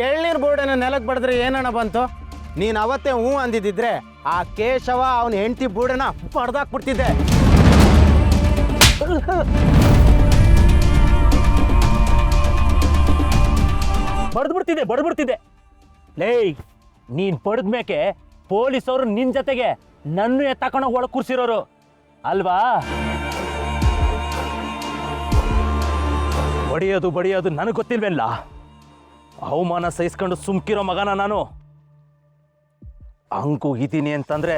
ಎಳ್ನೀರು ಬೋರ್ಡನ್ನ ನೆಲಕ್ಕೆ ಬಡಿದ್ರೆ ಏನಣ್ಣ ಬಂತು? ನೀನು ಅವತ್ತೇ ಹ್ಞೂ ಅಂದಿದ್ದಿದ್ರೆ ಆ ಕೇಶವ ಅವನ ಹೆಂಡತಿ ಬೂಡನ್ನ ಬಡ್ದಾಕ್ಬಿಡ್ತಿದ್ದೆ. ಬಡ್ದ್ಬಿಡ್ತಿದ್ದೆ. ಲೇ, ನೀನ್ ಬಡ್ದ್ಮೇಕೆ ಪೊಲೀಸವರು ನಿನ್ ಜೊತೆಗೆ ನನ್ನ ಎತ್ತಾಕೊಂಡೋಗಿ ಒಳಗೆ ಕೂರ್ಸಿರೋರು ಅಲ್ವಾ? ಬಡಿಯೋದು ನನಗೆ ಗೊತ್ತಿಲ್ವೇಲ್ಲ. ಅವಮಾನ ಸಹಿಸ್ಕೊಂಡು ಸುಮ್ಕಿರೋ ಮಗನ ನಾನು. ಹಂಗೂ ಇದ್ದೀನಿ ಅಂತಂದ್ರೆ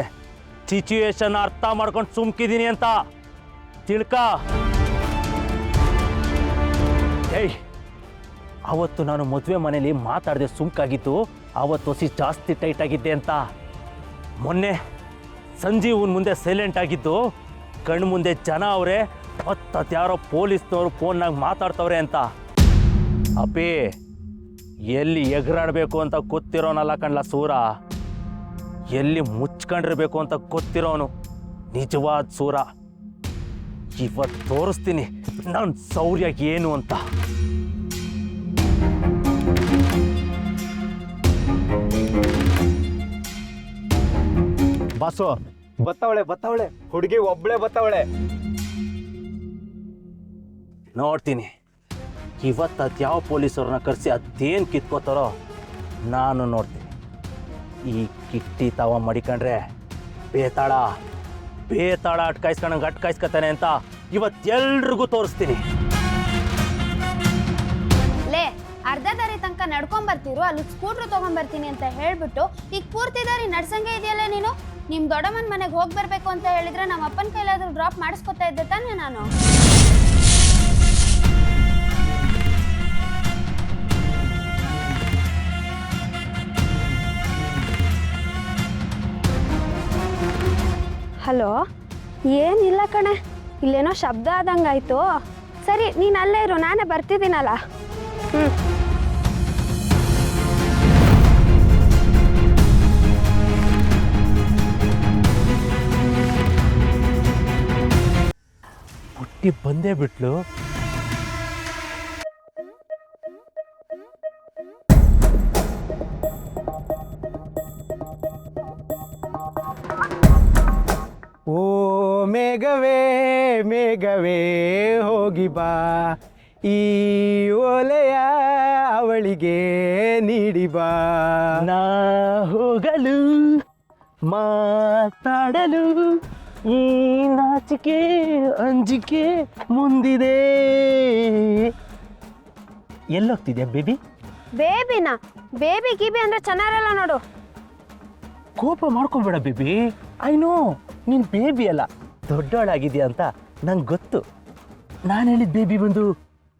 ಸಿಚುವೇಶನ್ ಅರ್ಥ ಮಾಡ್ಕೊಂಡು ಸುಮ್ಕಿದ್ದೀನಿ ಅಂತ ತಿಳ್ಕ. ಏಯ್, ಅವತ್ತು ನಾನು ಮದುವೆ ಮನೇಲಿ ಮಾತಾಡದೆ ಸುಮ್ಕಾಗಿದ್ದು ಅವತ್ತು ಹೊಸಿ ಜಾಸ್ತಿ ಟೈಟ್ ಆಗಿದ್ದೆ ಅಂತ. ಮೊನ್ನೆ ಸಂಜೀವನ್ ಮುಂದೆ ಸೈಲೆಂಟ್ ಆಗಿದ್ದು ಕಣ್ಣು ಮುಂದೆ ಜನ ಅವರೇ ಯಾರೋ ಪೊಲೀಸ್ನವರು ಫೋನ್ನಾಗ ಮಾತಾಡ್ತವ್ರೆ ಅಂತ. ಅಪ್ಪಿ, ಎಲ್ಲಿ ಎಗರಾಡಬೇಕು ಅಂತ ಗೊತ್ತಿರೋನಲ್ಲ ಕಣ್ಲ ಸೂರ, ಎಲ್ಲಿ ಮುಚ್ಕೊಂಡಿರ್ಬೇಕು ಅಂತ ಗೊತ್ತಿರೋನು ನಿಜವಾದ ಸೂರ. ಇವತ್ತು ತೋರಿಸ್ತೀನಿ ನನ್ನ ಶೌರ್ಯ ಏನು ಅಂತ. ಬಾಸು, ಬತ್ತವಳೆ ಹುಡುಗಿ ಒಬ್ಳೆ ಬತ್ತವಳೆ. ನೋಡ್ತೀನಿ ಇವತ್ತು ಅದ್ಯಾವ ಪೊಲೀಸವ್ರನ್ನ ಕರೆಸಿ ಅದೇನು ಕಿತ್ಕೋತಾರೋ ನಾನು ನೋಡ್ತೀನಿ. ಈ ಕಿಟ್ಟಿ ತಾವ ಮಡಿಕೊಂಡ್ರೆ ಬೇತಾಳ ಅಟ್ಕಾಯಿಸ್ತಾನೆ ಅಂತ ಇವತ್ತೆಲ್ರಿಗೂ ತೋರಿಸ್ತೀನಿ. ಲೇ, ಅರ್ಧ ದಾರಿ ತನಕ ನಡ್ಕೊಂಬರ್ತಿರು, ಅಲ್ಲಿ ಸ್ಕೂಟ್ರ್ ತಗೊಂಬರ್ತೀನಿ ಅಂತ ಹೇಳ್ಬಿಟ್ಟು ಈಗ ಪೂರ್ತಿ ದಾರಿ ನಡ್ಸಂಗೆ ಇದೆಯಲ್ಲ ನೀನು. ನಿಮ್ಮ ದೊಡ್ಡಮ್ಮನ ಮನೆಗೆ ಹೋಗಿ ಬರಬೇಕು ಅಂತ ಹೇಳಿದ್ರೆ ನಮ್ಮ ಅಪ್ಪನ ಕೈಲಾದ್ರೂ ಡ್ರಾಪ್ ಮಾಡಿಸ್ಕೊತಾ ಇದ್ದೆ ತಾನೇ ನಾನು. ಹಲೋ, ಏನಿಲ್ಲ ಕಣೆ, ಇಲ್ಲೇನೋ ಶಬ್ದ ಆದಂಗಾಯ್ತು. ಸರಿ, ನೀನು ಅಲ್ಲೇ ಇರು, ನಾನೇ ಬರ್ತಿದ್ದೀನಲ್ಲ. ಹುಟ್ಟಿ ಬಂದೇ ಬಿಟ್ಲು. ಓ ಮೇಘವೇ ಹೋಗಿ ಬಾ, ಈ ಓಲೆಯ ಅವಳಿಗೆ ನೀಡಿ ಬಾ. ನಾ ಹೋಗಲು ಮಾತಾಡಲು ಈ ನಾಚಿಕೆ ಅಂಜಿಕೆ ಮುಂದಿದೆ. ಎಲ್ಲೋಗ್ತಿದ್ಯಾ ಬೇಬಿ? ಬೇಬಿನ ಬೇಬಿ ಗೀಬಿ ಅಂದ್ರೆ ಚೆನ್ನಾಗಿರಲ್ಲ ನೋಡು. ಕೋಪ ಮಾಡ್ಕೊಬೇಡ ಬೇಬಿ. ಐ ನೋ ನೀನ್ ಬೇಬಿ ಅಲ್ಲ, ದೊಡ್ಡವಳಾಗಿದ್ಯಾ ಅಂತ ನಂಗೆ ಗೊತ್ತು. ನಾನು ಹೇಳಿದ ಬೇಬಿ ಬಂದು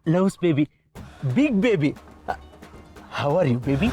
loves baby, big baby. How are you baby?